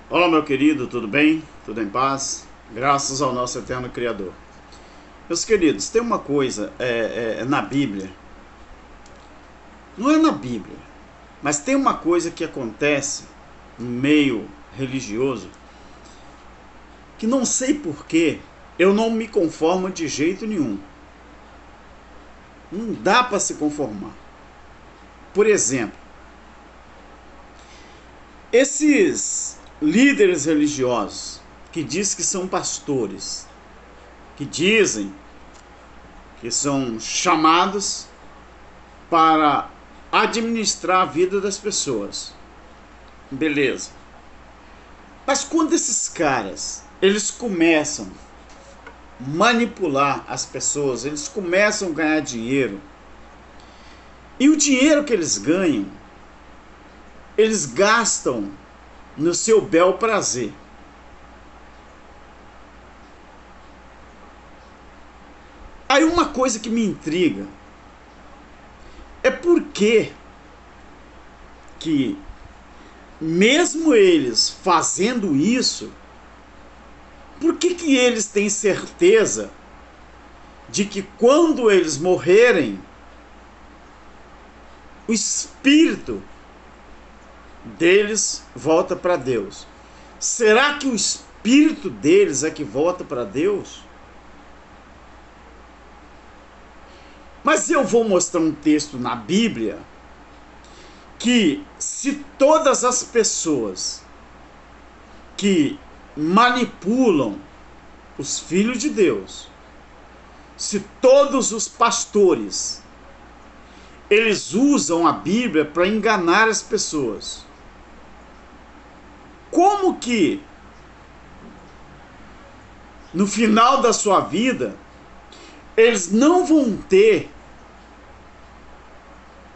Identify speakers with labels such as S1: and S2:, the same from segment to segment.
S1: Olá, meu querido, tudo bem? Tudo em paz? Graças ao nosso eterno Criador. Meus queridos, tem uma coisa na Bíblia, não é na Bíblia, mas tem uma coisa que acontece no meio religioso que não sei porquê, eu não me conformo de jeito nenhum. Não dá para se conformar. Por exemplo, esses líderes religiosos que dizem que são pastores, que dizem que são chamados para administrar a vida das pessoas. Beleza. Mas quando esses caras, eles começam a manipular as pessoas, eles começam a ganhar dinheiro, e o dinheiro que eles ganham, eles gastam no seu bel prazer. Aí uma coisa que me intriga é por que mesmo eles fazendo isso, por que eles têm certeza de que quando eles morrerem, o espírito deles volta para Deus? Será que o espírito deles é que volta para Deus? Mas eu vou mostrar um texto na Bíblia que, se todas as pessoas que manipulam os filhos de Deus, se todos os pastores, eles usam a Bíblia para enganar as pessoas, como que no final da sua vida eles não vão ter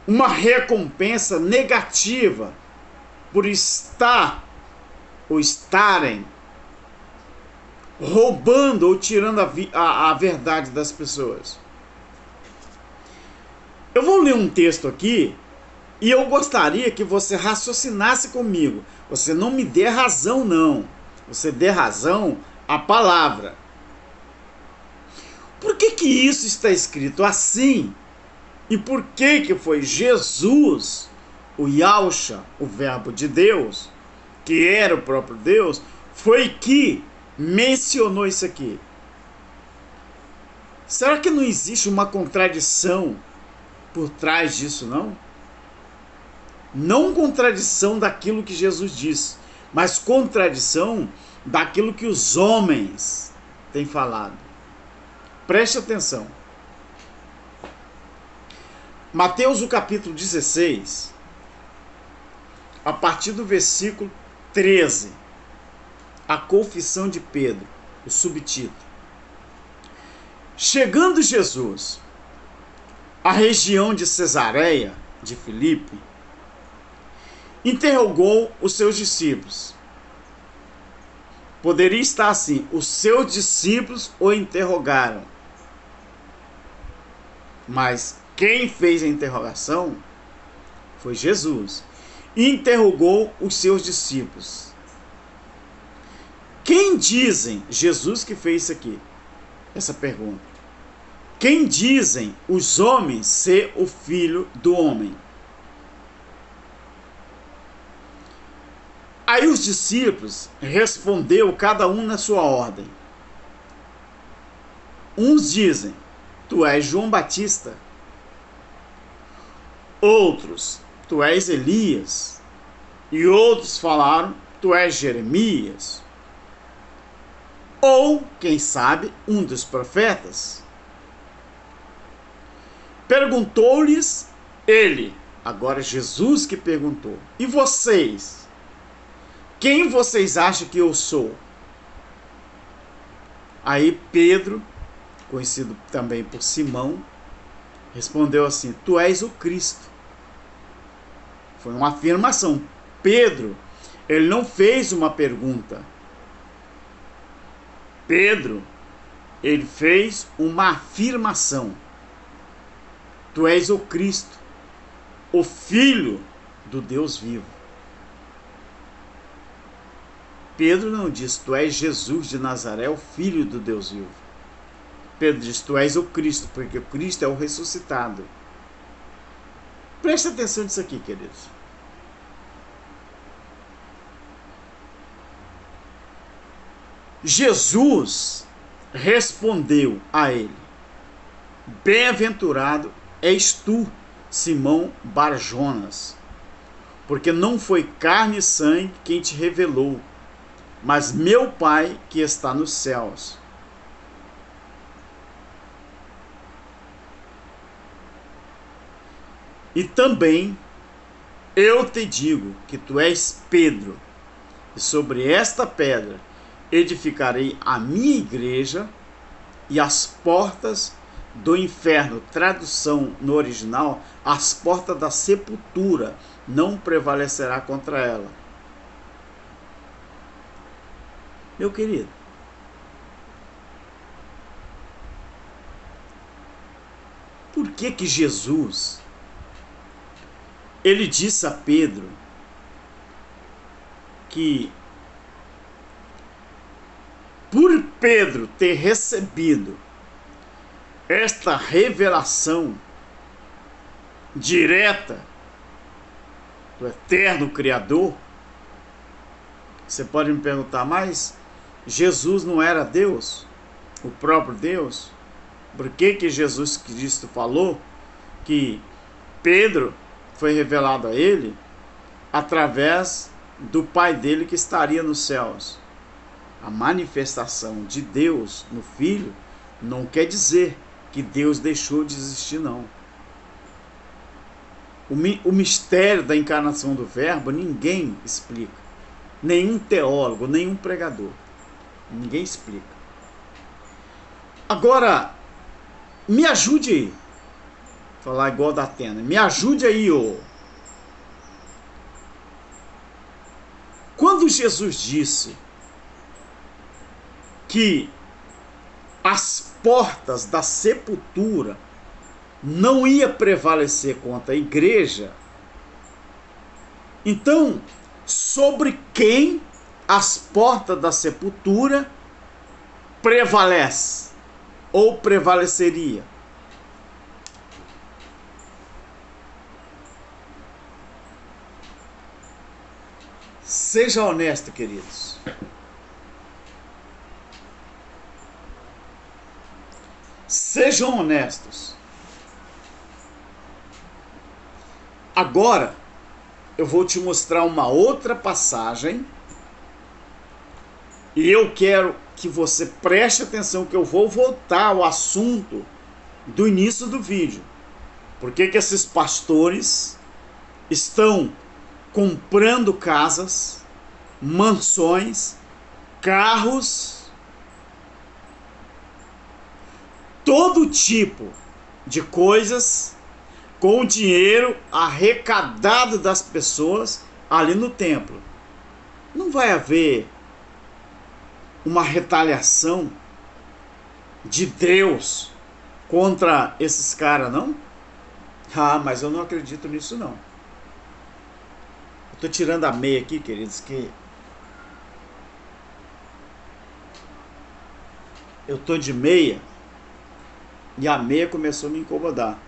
S1: uma recompensa negativa por estar ou estarem roubando ou tirando a verdade das pessoas? Eu vou ler um texto aqui e eu gostaria que você raciocinasse comigo. Você não me dê razão, não. Você dê razão à palavra. Por que isso está escrito assim? E por que foi Jesus, o Yahshua, o verbo de Deus, que era o próprio Deus, foi que mencionou isso aqui? Será que não existe uma contradição por trás disso, não? Não contradição daquilo que Jesus disse, mas contradição daquilo que os homens têm falado. Preste atenção. Mateus, o capítulo 16, a partir do versículo 13, a confissão de Pedro, o subtítulo. Chegando Jesus à região de Cesareia de Filipe, interrogou os seus discípulos. Poderia estar assim: os seus discípulos o interrogaram. Mas quem fez a interrogação foi Jesus. Interrogou os seus discípulos. Quem dizem, Jesus que fez isso aqui, essa pergunta, quem dizem os homens ser o filho do homem? Aí os discípulos respondeu cada um na sua ordem. Uns dizem: tu és João Batista. Outros: tu és Elias. E outros falaram: tu és Jeremias. Ou, quem sabe, um dos profetas. Perguntou-lhes ele, agora Jesus que perguntou: e vocês? Quem vocês acham que eu sou? Aí Pedro, conhecido também por Simão, respondeu assim: tu és o Cristo. Foi uma afirmação. Pedro, ele não fez uma pergunta. Pedro, ele fez uma afirmação. Tu és o Cristo, o Filho do Deus vivo. Pedro não diz, tu és Jesus de Nazaré, o Filho do Deus vivo. Pedro diz, tu és o Cristo, porque o Cristo é o ressuscitado. Preste atenção nisso aqui, queridos. Jesus respondeu a ele, bem-aventurado és tu, Simão Bar-Jonas, porque não foi carne e sangue quem te revelou, mas meu Pai que está nos céus. E também eu te digo que tu és Pedro, e sobre esta pedra edificarei a minha igreja, e as portas do inferno, tradução no original, as portas da sepultura, não prevalecerá contra ela. Meu querido, por que Jesus, ele disse a Pedro que por Pedro ter recebido esta revelação direta do eterno Criador, você pode me perguntar, mas Jesus não era Deus, o próprio Deus? Por que Jesus Cristo falou que Pedro foi revelado a ele através do Pai dele que estaria nos céus? A manifestação de Deus no Filho não quer dizer que Deus deixou de existir, não. O mistério da encarnação do Verbo ninguém explica. Nenhum teólogo, nenhum pregador. Ninguém explica. Agora, me ajude aí. Vou falar igual da Atena. Me ajude aí, ô. Quando Jesus disse que as portas da sepultura não ia prevalecer contra a igreja, então, sobre quem as portas da sepultura prevalece ou prevaleceria? Seja honesto, queridos. Sejam honestos. Agora, eu vou te mostrar uma outra passagem e eu quero que você preste atenção, que eu vou voltar ao assunto do início do vídeo. Por que esses pastores estão comprando casas, mansões, carros, todo tipo de coisas com o dinheiro arrecadado das pessoas ali no templo? Não vai haver uma retaliação de Deus contra esses caras, não? Ah, mas eu não acredito nisso, não. Eu tô tirando a meia aqui, queridos, que eu tô de meia e a meia começou a me incomodar.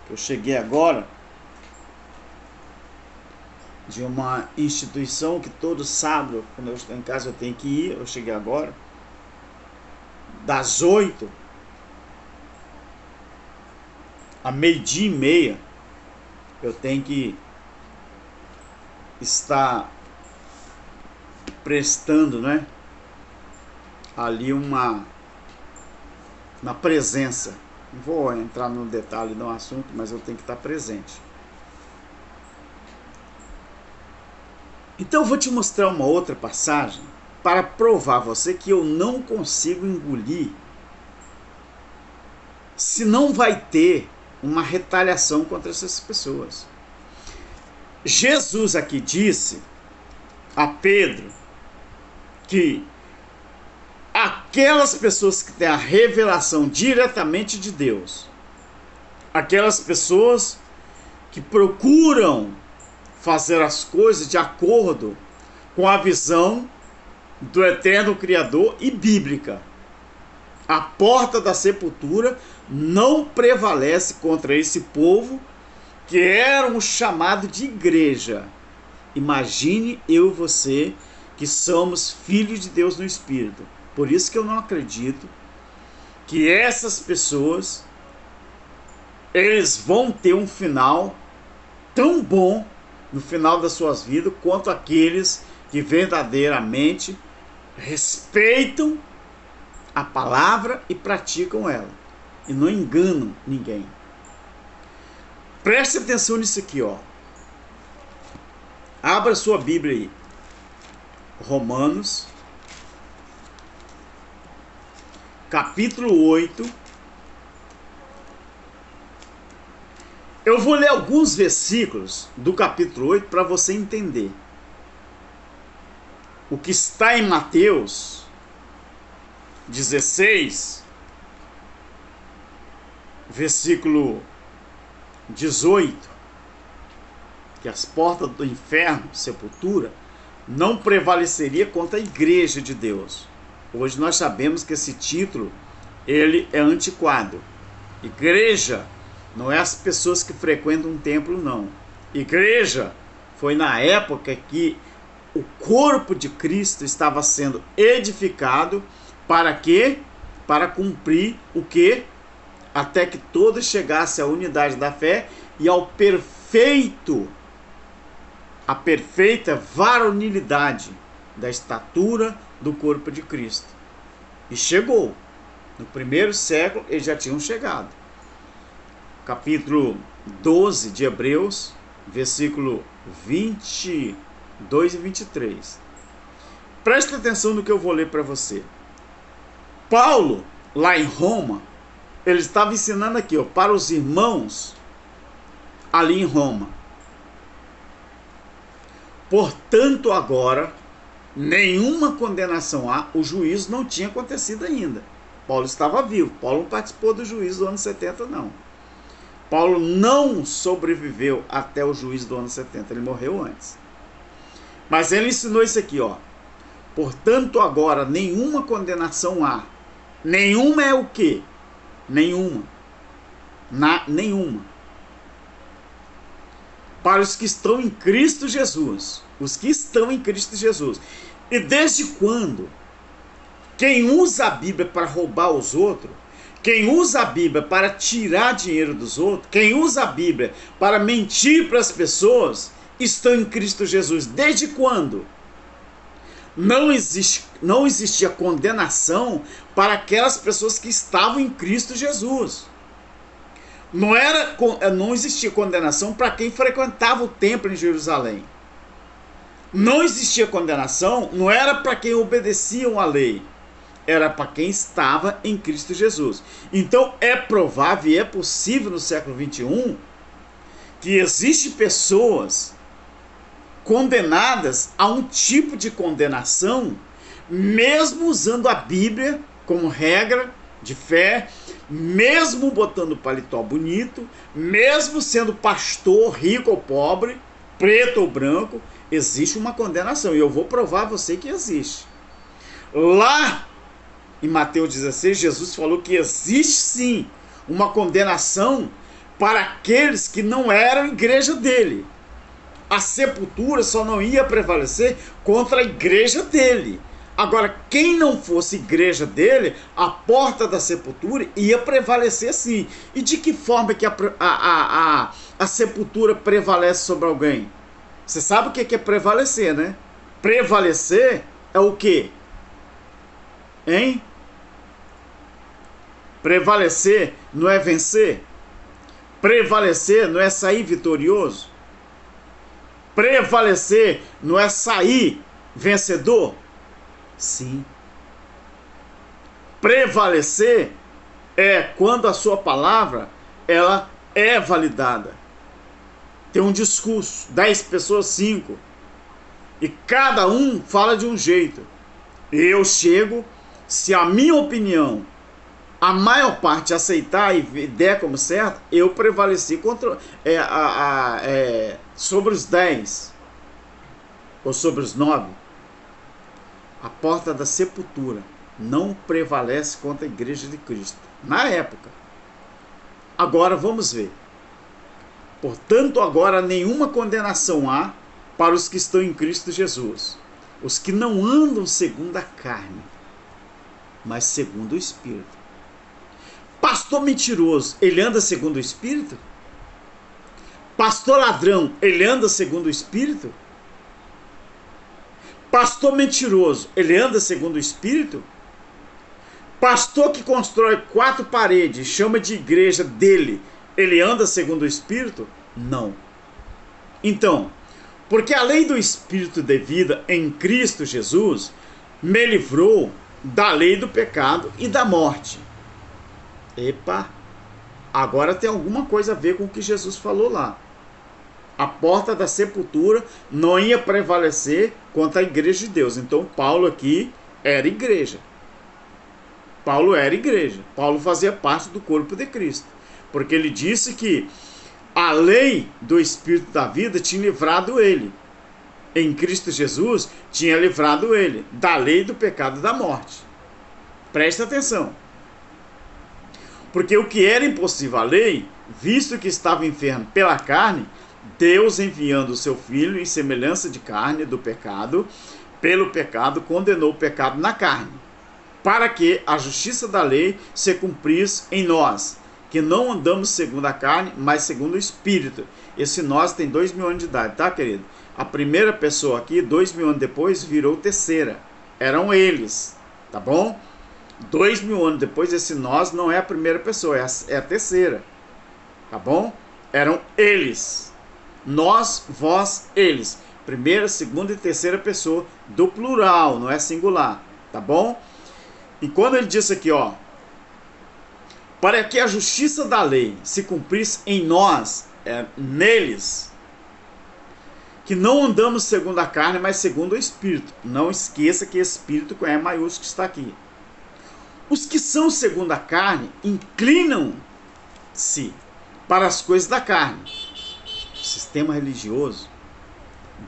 S1: Eu cheguei agora de uma instituição que todo sábado, quando eu estou em casa, eu tenho que ir. Eu cheguei agora das 8 a meio-dia e meia. Eu tenho que estar prestando, né, ali uma presença. Não vou entrar no detalhe do assunto, mas eu tenho que estar presente. Então eu vou te mostrar uma outra passagem para provar a você que eu não consigo engolir se não vai ter uma retaliação contra essas pessoas. Jesus aqui disse a Pedro que aquelas pessoas que têm a revelação diretamente de Deus, aquelas pessoas que procuram fazer as coisas de acordo com a visão do eterno Criador e bíblica. A porta da sepultura não prevalece contra esse povo que era um chamado de igreja. Imagine eu e você que somos filhos de Deus no Espírito. Por isso que eu não acredito que essas pessoas eles vão ter um final tão bom no final das suas vidas quanto aqueles que verdadeiramente respeitam a palavra e praticam ela e não enganam ninguém. Preste atenção nisso aqui, ó. Abra sua Bíblia aí. Romanos, capítulo 8. Eu vou ler alguns versículos do capítulo 8 para você entender. O que está em Mateus 16, versículo 18, que as portas do inferno, sepultura, não prevaleceria contra a igreja de Deus. Hoje nós sabemos que esse título, ele é antiquado. Igreja não é as pessoas que frequentam um templo, não. Igreja foi na época que o corpo de Cristo estava sendo edificado para quê? Para cumprir o quê? Até que todos chegassem à unidade da fé e ao a perfeita varonilidade da estatura do corpo de Cristo. E chegou. No primeiro século eles já tinham chegado. Capítulo 12 de Hebreus, versículo 22 e 23. Preste atenção no que eu vou ler para você. Paulo, lá em Roma, ele estava ensinando aqui, ó, para os irmãos ali em Roma. Portanto, agora, nenhuma condenação há, o juízo não tinha acontecido ainda. Paulo estava vivo, Paulo não participou do juízo do ano 70, não. Paulo não sobreviveu até o juízo do ano 70, ele morreu antes. Mas ele ensinou isso aqui, ó. Portanto, agora, nenhuma condenação há. Nenhuma é o quê? Nenhuma. Nenhuma. Para os que estão em Cristo Jesus. Os que estão em Cristo Jesus. E desde quando? Quem usa a Bíblia para roubar os outros, quem usa a Bíblia para tirar dinheiro dos outros, quem usa a Bíblia para mentir para as pessoas, estão em Cristo Jesus. Desde quando? Não existia condenação para aquelas pessoas que estavam em Cristo Jesus. Não existia condenação para quem frequentava o templo em Jerusalém. Não existia condenação, não era para quem obedecia a lei. Era para quem estava em Cristo Jesus. Então é provável e é possível no século 21 que existem pessoas condenadas a um tipo de condenação, mesmo usando a Bíblia como regra de fé, mesmo botando paletó bonito, mesmo sendo pastor, rico ou pobre, preto ou branco, existe uma condenação. E eu vou provar a você que existe. Lá em Mateus 16, Jesus falou que existe sim uma condenação para aqueles que não eram igreja dele. A sepultura só não ia prevalecer contra a igreja dele. Agora, quem não fosse igreja dele, a porta da sepultura ia prevalecer sim. E de que forma que a sepultura prevalece sobre alguém? Você sabe o que é prevalecer, né? Prevalecer é o quê? Hein? Prevalecer não é vencer? Prevalecer não é sair vitorioso? Prevalecer não é sair vencedor? Sim. Prevalecer é quando a sua palavra ela é validada. Tem um discurso, 10 pessoas, 5. E cada um fala de um jeito. Eu chego, se a minha opinião a maior parte aceitar e der como certo, eu prevaleci contra, sobre os 10 ou sobre os 9. A porta da sepultura não prevalece contra a igreja de Cristo. Na época. Agora vamos ver. Portanto, agora nenhuma condenação há para os que estão em Cristo Jesus. Os que não andam segundo a carne, mas segundo o Espírito. Pastor mentiroso, ele anda segundo o Espírito? Pastor ladrão, ele anda segundo o Espírito? Pastor mentiroso, ele anda segundo o Espírito? Pastor que constrói 4 paredes, chama de igreja dele, ele anda segundo o Espírito? Não. Então, porque a lei do Espírito de vida em Cristo Jesus me livrou da lei do pecado e da morte. Epa, agora tem alguma coisa a ver com o que Jesus falou lá. A porta da sepultura não ia prevalecer contra a igreja de Deus. Então Paulo aqui era igreja. Paulo era igreja. Paulo fazia parte do corpo de Cristo. Porque ele disse que a lei do Espírito da vida tinha livrado ele. Em Cristo Jesus tinha livrado ele da lei do pecado e da morte. Presta atenção. Porque o que era impossível à lei, visto que estava enfermo pela carne, Deus enviando o seu Filho em semelhança de carne do pecado, pelo pecado condenou o pecado na carne, para que a justiça da lei se cumprisse em nós, que não andamos segundo a carne, mas segundo o Espírito. Esse nós tem 2000 anos de idade, tá, querido? A primeira pessoa aqui, 2000 anos depois, virou terceira. Eram eles, tá bom? 2000 anos depois, esse nós não é a primeira pessoa, é a terceira, tá bom? Eram eles. Nós, vós, eles. Primeira, segunda e terceira pessoa do plural, não é singular, tá bom? E quando ele disse aqui, ó, para que a justiça da lei se cumprisse em nós, neles, que não andamos segundo a carne, mas segundo o Espírito. Não esqueça que Espírito com E maiúsculo está aqui. Os que são segundo a carne inclinam-se para as coisas da carne. O sistema religioso,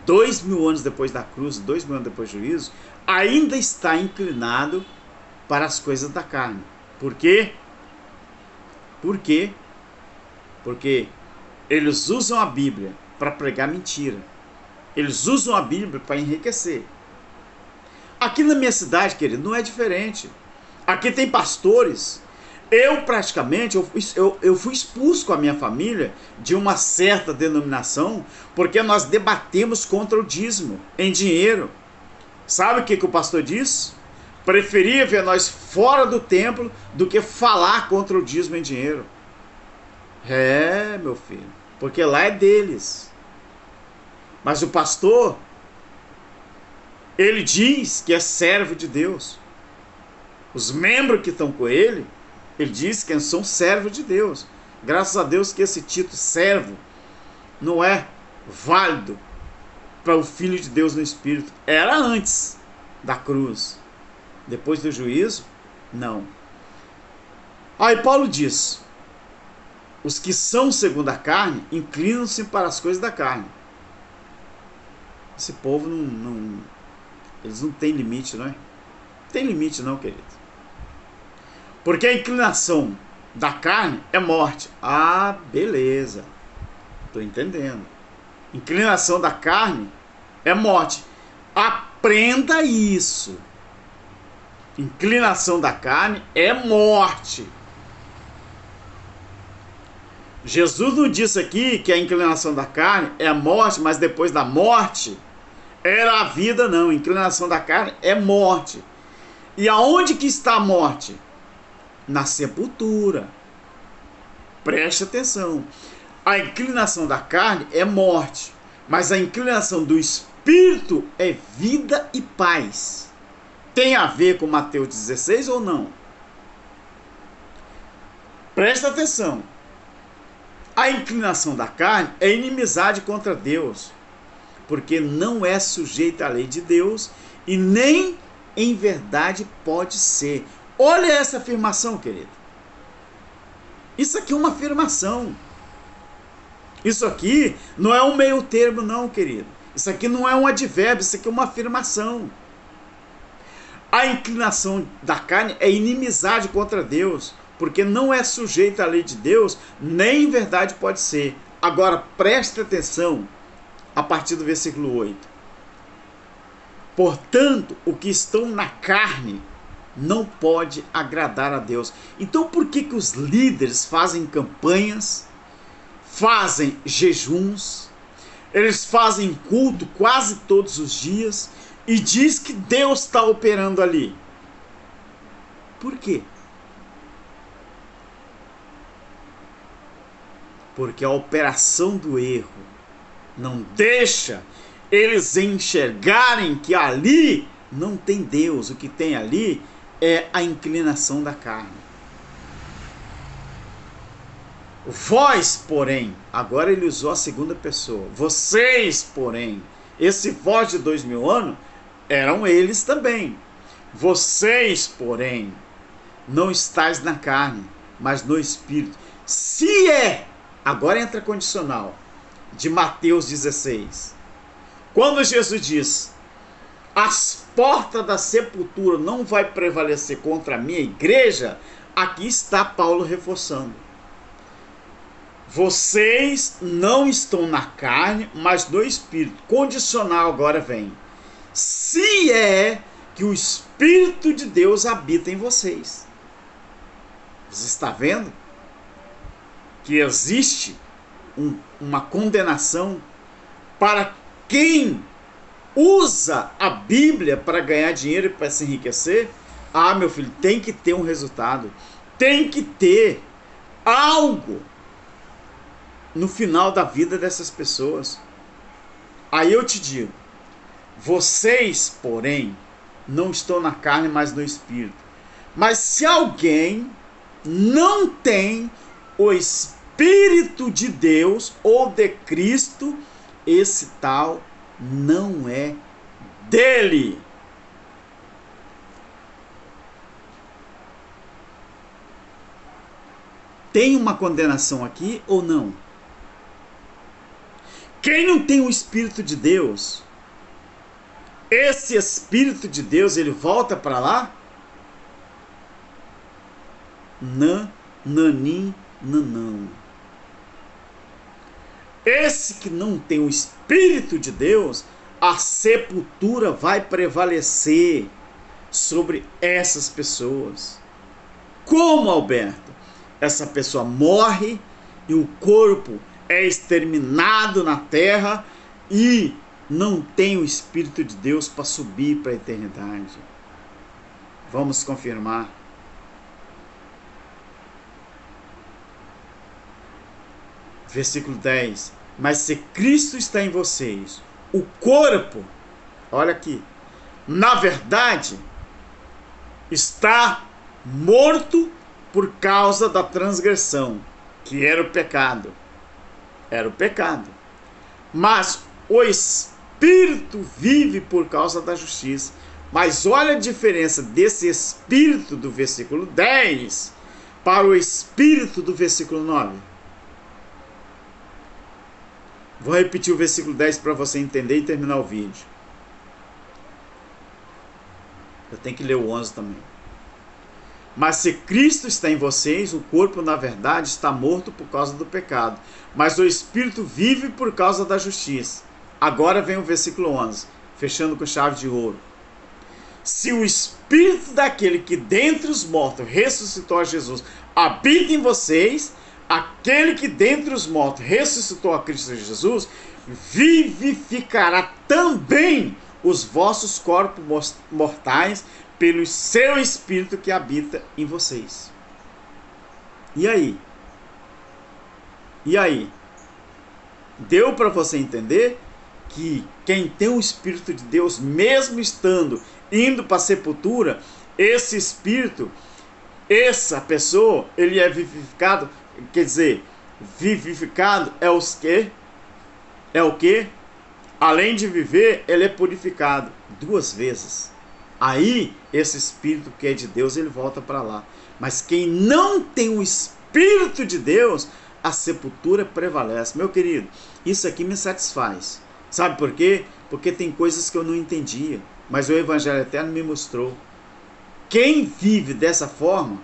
S1: 2000 anos depois da cruz, 2000 anos depois do juízo, ainda está inclinado para as coisas da carne. Por quê? Por quê? Porque eles usam a Bíblia para pregar mentira. Eles usam a Bíblia para enriquecer. Aqui na minha cidade, querido, não é diferente. Aqui tem pastores. Eu praticamente, eu fui expulso com a minha família de uma certa denominação, porque nós debatemos contra o dízimo em dinheiro. Sabe o que o pastor disse? Preferia ver nós fora do templo do que falar contra o dízimo em dinheiro. É, meu filho, porque lá é deles. Mas o pastor, ele diz que é servo de Deus. Os membros que estão com ele diz que são servos de Deus. Graças a Deus que esse título servo não é válido para o Filho de Deus no Espírito. Era antes da cruz. Depois do juízo, não. Aí Paulo diz, os que são segundo a carne inclinam-se para as coisas da carne. Esse povo eles não têm limite, não é? Não tem limite não, querido. Porque a inclinação da carne é morte. Ah, beleza. Estou entendendo. Inclinação da carne é morte. Aprenda isso. Inclinação da carne é morte. Jesus não disse aqui que a inclinação da carne é a morte, mas depois da morte era a vida, não. Inclinação da carne é morte. E aonde que está a morte? Na sepultura. Preste atenção. A inclinação da carne é morte, mas a inclinação do Espírito é vida e paz. Tem a ver com Mateus 16 ou não? Presta atenção. A inclinação da carne é inimizade contra Deus, porque não é sujeita à lei de Deus e nem em verdade pode ser. Olha essa afirmação, querido. Isso aqui é uma afirmação. Isso aqui não é um meio termo, não, querido. Isso aqui não é um advérbio, isso aqui é uma afirmação. A inclinação da carne é inimizade contra Deus, porque não é sujeito à lei de Deus, nem em verdade pode ser. Agora preste atenção a partir do versículo 8. Portanto, o que estão na carne não pode agradar a Deus. Então por que os líderes fazem campanhas, fazem jejuns, eles fazem culto quase todos os dias e diz que Deus está operando ali? Por quê? Porque a operação do erro não deixa eles enxergarem que ali não tem Deus. O que tem ali é a inclinação da carne. Vós, porém, agora ele usou a segunda pessoa. Vocês, porém, esse vós de 2000 anos, eram eles também. Vocês, porém, não estáis na carne, mas no Espírito. Se é, agora entra condicional, de Mateus 16. Quando Jesus diz, as portas da sepultura não vai prevalecer contra a minha igreja, aqui está Paulo reforçando. Vocês não estão na carne, mas no Espírito. Condicional agora vem. Se é que o Espírito de Deus habita em vocês. Você está vendo que existe uma condenação para quem usa a Bíblia para ganhar dinheiro e para se enriquecer? Ah, meu filho, tem que ter um resultado. Tem que ter algo no final da vida dessas pessoas. Aí eu te digo, vocês, porém, não estão na carne, mas no Espírito. Mas se alguém não tem o Espírito de Deus ou de Cristo, esse tal não é dele. Tem uma condenação aqui ou não? Quem não tem o Espírito de Deus, esse Espírito de Deus, ele volta para lá? Nanim, nanão. Esse que não tem o Espírito de Deus, a sepultura vai prevalecer sobre essas pessoas. Como, Alberto? Essa pessoa morre e o corpo é exterminado na terra e não tem o Espírito de Deus para subir para a eternidade. Vamos confirmar. Versículo 10. Mas se Cristo está em vocês, o corpo, olha aqui, na verdade, está morto por causa da transgressão, que era o pecado. Era o pecado. Mas o Espírito vive por causa da justiça. Mas olha a diferença desse Espírito do versículo 10 para o Espírito do versículo 9. Vou repetir o versículo 10 para você entender e terminar o vídeo. Eu tenho que ler o 11 também. Mas se Cristo está em vocês, o corpo na verdade está morto por causa do pecado, mas o Espírito vive por causa da justiça. Agora vem o versículo 11, fechando com chave de ouro. Se o Espírito daquele que dentre os mortos ressuscitou a Jesus habita em vocês, aquele que dentre os mortos ressuscitou a Cristo Jesus, vivificará também os vossos corpos mortais pelo seu Espírito que habita em vocês. E aí? E aí? Deu para você entender que quem tem o Espírito de Deus, mesmo estando indo para a sepultura, esse Espírito, essa pessoa, ele é vivificado. Quer dizer, vivificado é os quê? É o quê? Além de viver, ele é purificado 2 vezes. Aí, esse Espírito que é de Deus, ele volta para lá. Mas quem não tem o Espírito de Deus, a sepultura prevalece. Meu querido, isso aqui me satisfaz. Sabe por quê? Porque tem coisas que eu não entendia, mas o Evangelho Eterno me mostrou. quem vive dessa forma,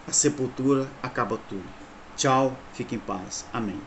S1: a sepultura acaba tudo. Tchau, fique em paz. Amém.